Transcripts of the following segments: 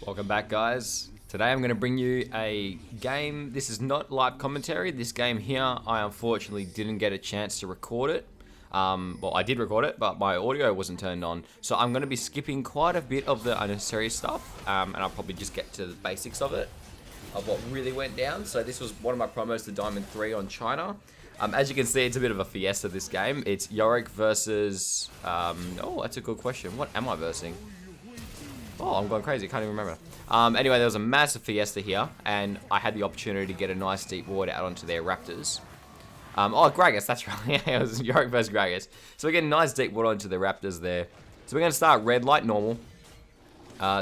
Welcome back, guys. Today I'm going to bring you a game. This is not live commentary. This game here, I unfortunately didn't get a chance to record it. Well, I did record it, but my audio wasn't turned on. So I'm going to be skipping quite a bit of the unnecessary stuff, and I'll probably just get to the basics of it, of what really went down. So this was one of my promos to Diamond 3 on China. As you can see, it's a bit of a fiesta, this game. It's Yorick versus... oh, that's a good question. What am I versing? Oh, I'm going crazy. Can't even remember. Anyway, there was a massive fiesta here, and I had the opportunity to get a nice deep ward out onto their Raptors. Oh, Gragas, that's right. It was Yorick versus Gragas. So we get a nice deep ward onto the Raptors there. So we're going to start red light normal.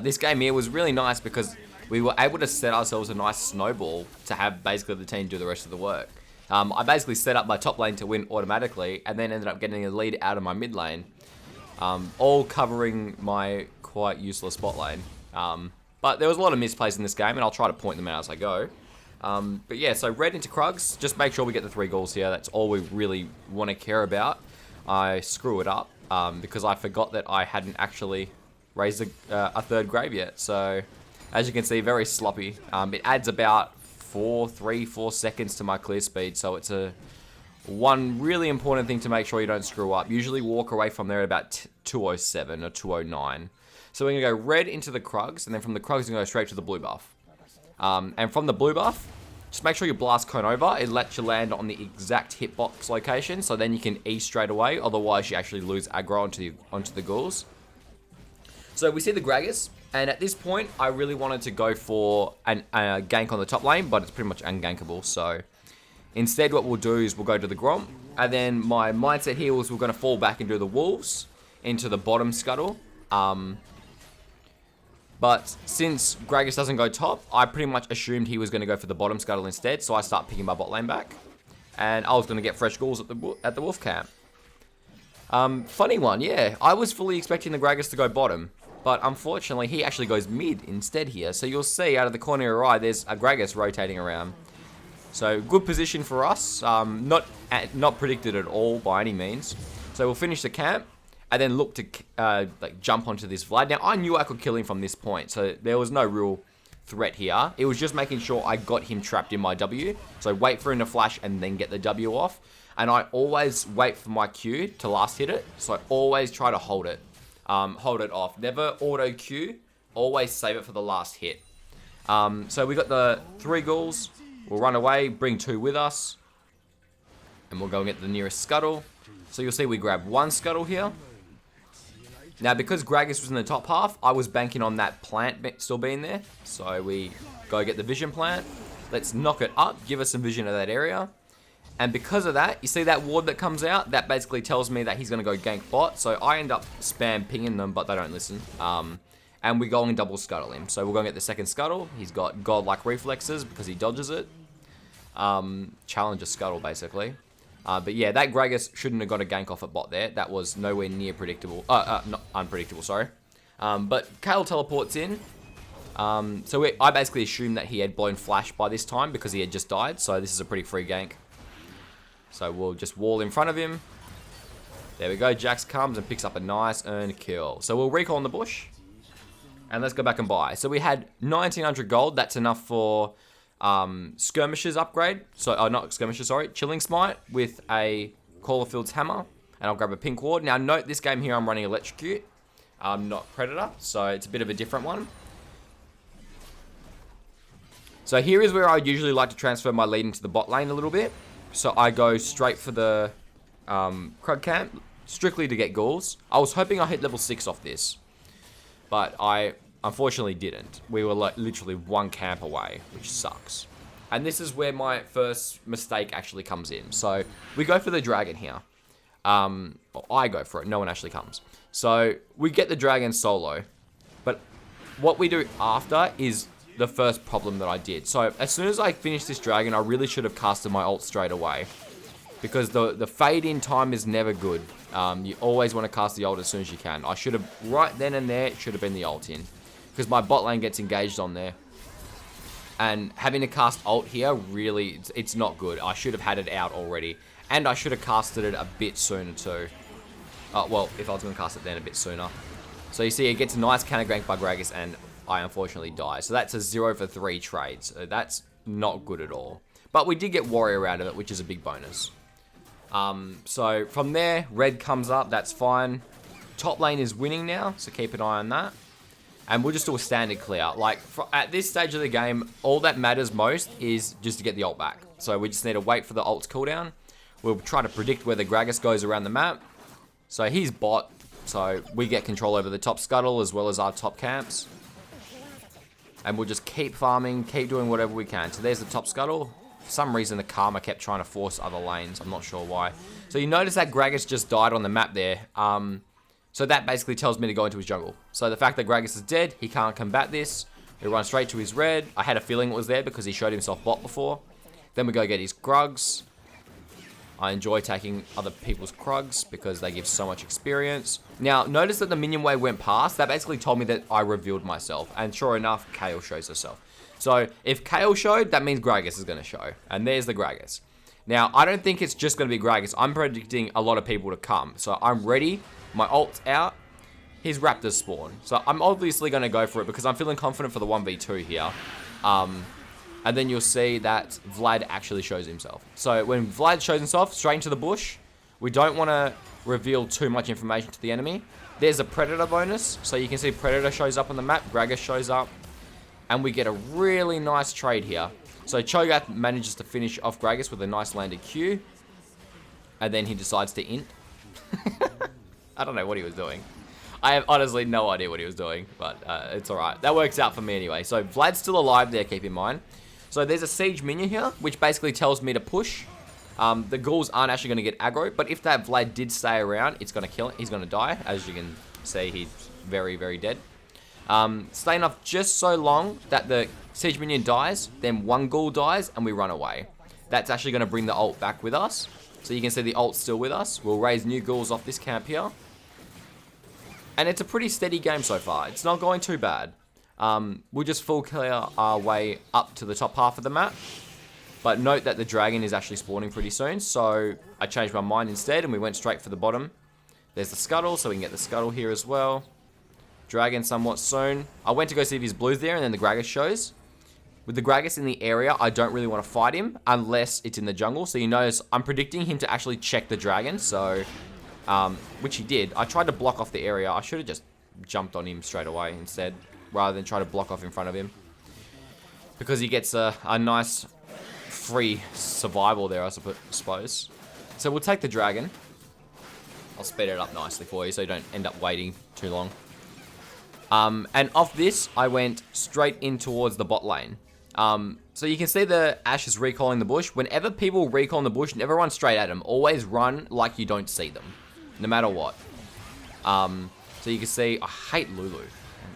This game here was really nice because we were able to set ourselves a nice snowball to have basically the team do the rest of the work. I basically set up my top lane to win automatically, and then ended up getting a lead out of my mid lane. All covering my quite useless bot lane. But there was a lot of misplays in this game, and I'll try to point them out as I go. But yeah, so red into Krugs. Just make sure we get the 3 goals here. That's all we really want to care about. I screw it up because I forgot that I hadn't actually raised a third grave yet. So as you can see, very sloppy. It adds about 4 seconds to my clear speed. So it's one really important thing to make sure you don't screw up. Usually walk away from there at about 207 or 209. So we're going to go red into the Krugs, and then from the Krugs, we're going to go straight to the blue buff. And from the blue buff, just make sure you blast Cone over. It lets you land on the exact hitbox location, so then you can E straight away. Otherwise, you actually lose aggro onto the ghouls. So we see the Gragas, and at this point, I really wanted to go for a gank on the top lane, but it's pretty much ungankable. So instead, what we'll do is we'll go to the Grom, and then my mindset here was we're going to fall back and do the Wolves into the bottom scuttle. But since Gragas doesn't go top, I pretty much assumed he was going to go for the bottom scuttle instead, so I start picking my bot lane back. And I was going to get fresh ghouls at the wolf camp. Funny one, yeah. I was fully expecting the Gragas to go bottom, but unfortunately he actually goes mid instead here. So you'll see out of the corner of your eye, there's a Gragas rotating around. So good position for us, not predicted at all by any means. So we'll finish the camp. And then look to jump onto this Vlad. Now, I knew I could kill him from this point, so there was no real threat here. It was just making sure I got him trapped in my W. So wait for him to flash and then get the W off. And I always wait for my Q to last hit it. So I always try to hold it off. Never auto Q. Always save it for the last hit. So we got the 3 ghouls. We'll run away, bring 2 with us. And we'll go and get the nearest scuttle. So you'll see we grab 1 scuttle here. Now, because Gragas was in the top half, I was banking on that plant still being there. So we go get the vision plant. Let's knock it up, give us some vision of that area. And because of that, you see that ward that comes out? That basically tells me that he's going to go gank bot. So I end up spam pinging them, but they don't listen. And we go and double scuttle him. So we're going to get the second scuttle. He's got godlike reflexes because he dodges it. Challenger scuttle, basically. But yeah, that Gragas shouldn't have got a gank off at bot there. That was nowhere near predictable. Not unpredictable, sorry. But Kayle teleports in. So I basically assumed that he had blown flash by this time because he had just died. So this is a pretty free gank. So we'll just wall in front of him. There we go. Jax comes and picks up a nice earned kill. So we'll recall in the bush. And let's go back and buy. So we had 1900 gold. That's enough for... skirmishes upgrade, so not skirmishes, sorry, chilling smite with a Call of Fields hammer, and I'll grab a pink ward. Now note this game here I'm running electrocute, not predator, so it's a bit of a different one. So here is where I usually like to transfer my lead into the bot lane a little bit. So I go straight for the Krug camp, strictly to get ghouls. I was hoping I hit level 6 off this, but I unfortunately didn't. We were like literally 1 camp away, which sucks. And this is where my first mistake actually comes in. So we go for the dragon here. Well, I go for it. No one actually comes. So we get the dragon solo. But what we do after is the first problem that I did. So as soon as I finished this dragon, I really should have casted my ult straight away. Because the fade in time is never good. You always want to cast the ult as soon as you can. I should have, right then and there, it should have been the ult in. Because my bot lane gets engaged on there. And having to cast ult here, really, it's not good. I should have had it out already. And I should have casted it a bit sooner too. Well, if I was going to cast it then a bit sooner. So you see, it gets a nice counter gank by Gragas, and I unfortunately die. So that's a 0 for 3 trade. So that's not good at all. But we did get warrior out of it, which is a big bonus. So from there, red comes up. That's fine. Top lane is winning now, so keep an eye on that. And we'll just do a standard clear. Like, at this stage of the game, all that matters most is just to get the ult back. So we just need to wait for the ult's cooldown. We'll try to predict where the Gragas goes around the map. So he's bot, so we get control over the top scuttle as well as our top camps. And we'll just keep farming, keep doing whatever we can. So there's the top scuttle. For some reason, the Karma kept trying to force other lanes. I'm not sure why. So you notice that Gragas just died on the map there. So that basically tells me to go into his jungle. So the fact that Gragas is dead, he can't combat this. He runs straight to his red. I had a feeling it was there because he showed himself bot before. Then we go get his Krugs. I enjoy taking other people's Krugs because they give so much experience. Now, notice that the minion wave went past. That basically told me that I revealed myself. And sure enough, Kayle shows herself. So if Kayle showed, that means Gragas is going to show. And there's the Gragas. Now, I don't think it's just going to be Gragas. I'm predicting a lot of people to come. So I'm ready. My ult's out. His Raptors spawn. So I'm obviously going to go for it because I'm feeling confident for the 1v2 here. And then you'll see that Vlad actually shows himself. So when Vlad shows himself, straight into the bush. We don't want to reveal too much information to the enemy. There's a Predator bonus. So you can see Predator shows up on the map. Gragas shows up. And we get a really nice trade here. So Cho'Gath manages to finish off Gragas with a nice landed Q. And then he decides to int. I don't know what he was doing. I have honestly no idea what he was doing. But it's alright. That works out for me anyway. So Vlad's still alive there, keep in mind. So there's a siege minion here, which basically tells me to push. The ghouls aren't actually going to get aggro, but if that Vlad did stay around, it's going to kill him. He's going to die. As you can see, he's very, very dead. Staying off just so long that the siege minion dies, then one ghoul dies, and we run away. That's actually going to bring the ult back with us. So you can see the ult's still with us. We'll raise new ghouls off this camp here. And it's a pretty steady game so far. It's not going too bad. We'll just full clear our way up to the top half of the map. But note that the dragon is actually spawning pretty soon. So I changed my mind instead and we went straight for the bottom. There's the scuttle, so we can get the scuttle here as well. Dragon somewhat soon. I went to go see if his blue's there and then the Gragas shows. With the Gragas in the area, I don't really want to fight him unless it's in the jungle. So you notice I'm predicting him to actually check the dragon. So, which he did. I tried to block off the area. I should have just jumped on him straight away instead, rather than try to block off in front of him. Because he gets a nice free survival there, I suppose. So we'll take the dragon. I'll speed it up nicely for you so you don't end up waiting too long. And off this, I went straight in towards the bot lane. So you can see the Ashe is recalling the bush. Whenever people recall in the bush, never run straight at them. Always run like you don't see them, no matter what. So you can see, I hate Lulu.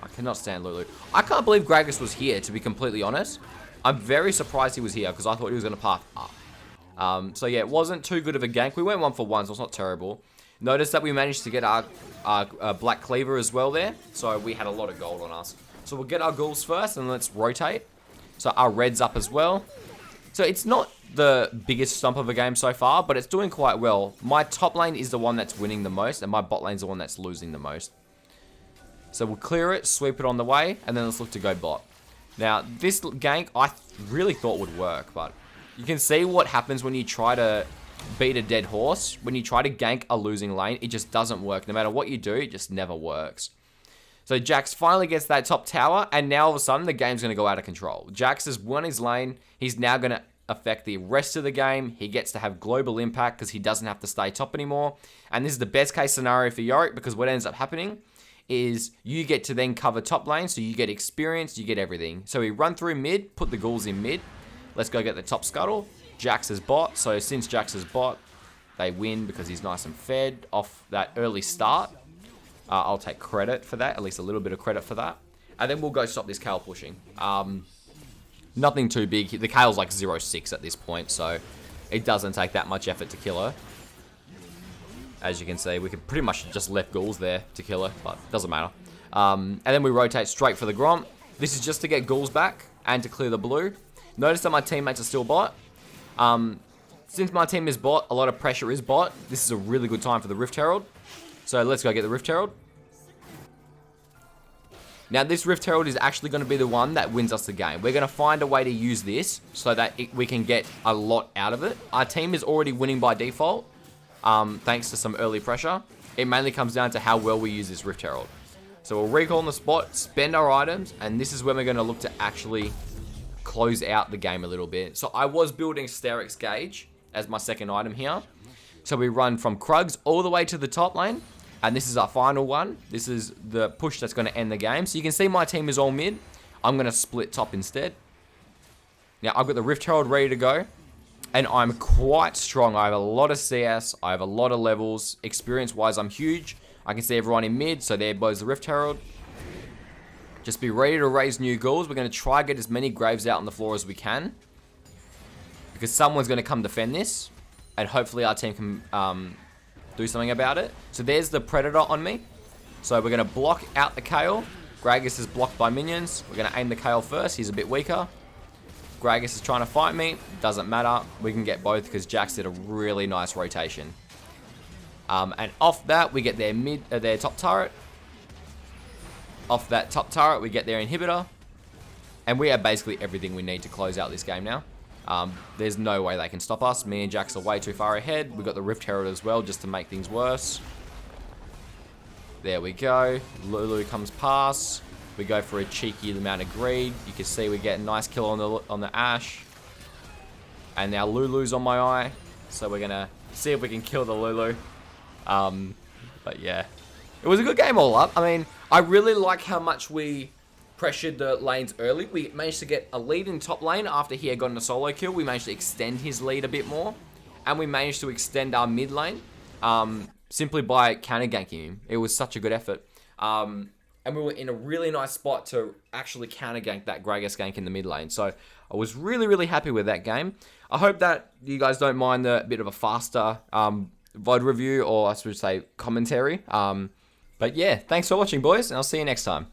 I cannot stand Lulu. I can't believe Gragas was here, to be completely honest. I'm very surprised he was here, because I thought he was going to path up. So yeah, it wasn't too good of a gank. We went 1 for 1, so it's not terrible. Notice that we managed to get our Black Cleaver as well there. So we had a lot of gold on us. So we'll get our ghouls first, and let's rotate. So our red's up as well. So it's not the biggest stump of a game so far, but it's doing quite well. My top lane is the one that's winning the most, and my bot lane's the one that's losing the most. So we'll clear it, sweep it on the way, and then let's look to go bot. Now, this gank I really thought would work, but you can see what happens when you try to beat a dead horse. When you try to gank a losing lane, it just doesn't work. No matter what you do, it just never works. So Jax finally gets that top tower, and now all of a sudden, the game's going to go out of control. Jax has won his lane. He's now going to affect the rest of the game. He gets to have global impact because he doesn't have to stay top anymore. And this is the best case scenario for Yorick, because what ends up happening is you get to then cover top lane, so you get experience, you get everything. So we run through mid, put the ghouls in mid. Let's go get the top scuttle. Jax is bot, so since Jax is bot, they win because he's nice and fed off that early start. I'll take credit for that, at least a little bit of credit for that. And then we'll go stop this Kayle pushing. Nothing too big. The Kayle's like 0-6 at this point, so it doesn't take that much effort to kill her. As you can see, we could pretty much just left ghouls there to kill her, but it doesn't matter. And then we rotate straight for the Gromp. This is just to get ghouls back and to clear the blue. Notice that my teammates are still bot. Since my team is bot, a lot of pressure is bot. This is a really good time for the Rift Herald. So let's go get the Rift Herald. Now, this Rift Herald is actually going to be the one that wins us the game. We're going to find a way to use this so that we can get a lot out of it. Our team is already winning by default, thanks to some early pressure. It mainly comes down to how well we use this Rift Herald. So we'll recall on the spot, spend our items, and this is when we're going to look to actually close out the game a little bit. So I was building Sterak's Gauge as my second item here. So we run from Krugs all the way to the top lane. And this is our final one. This is the push that's going to end the game. So you can see my team is all mid. I'm going to split top instead. Now, I've got the Rift Herald ready to go. And I'm quite strong. I have a lot of CS. I have a lot of levels. Experience-wise, I'm huge. I can see everyone in mid. So there goes the Rift Herald. Just be ready to raise new ghouls. We're going to try to get as many graves out on the floor as we can. Because someone's going to come defend this. And hopefully our team can... do something about it. So there's the Predator on me. So we're going to block out the Kayle. Gragas is blocked by minions. We're going to aim the Kayle first. He's a bit weaker. Gragas is trying to fight me. Doesn't matter. We can get both because Jax did a really nice rotation. And off that, we get their top turret. Off that top turret, we get their inhibitor. And we have basically everything we need to close out this game now. There's no way they can stop us. Me and Jax are way too far ahead. We've got the Rift Herald as well, just to make things worse. There we go. Lulu comes past. We go for a cheeky amount of greed. You can see we get a nice kill on the Ashe. And now Lulu's on my eye. So we're going to see if we can kill the Lulu. But yeah. It was a good game all up. I mean, I really like how much we... pressured the lanes early. We managed to get a lead in top lane after he had gotten a solo kill. We managed to extend his lead a bit more. And we managed to extend our mid lane simply by counter ganking him. It was such a good effort. And we were in a really nice spot to actually counter gank that Gragas gank in the mid lane. So I was really, really happy with that game. I hope that you guys don't mind the bit of a faster VOD review, or I should say commentary. But yeah, thanks for watching, boys, and I'll see you next time.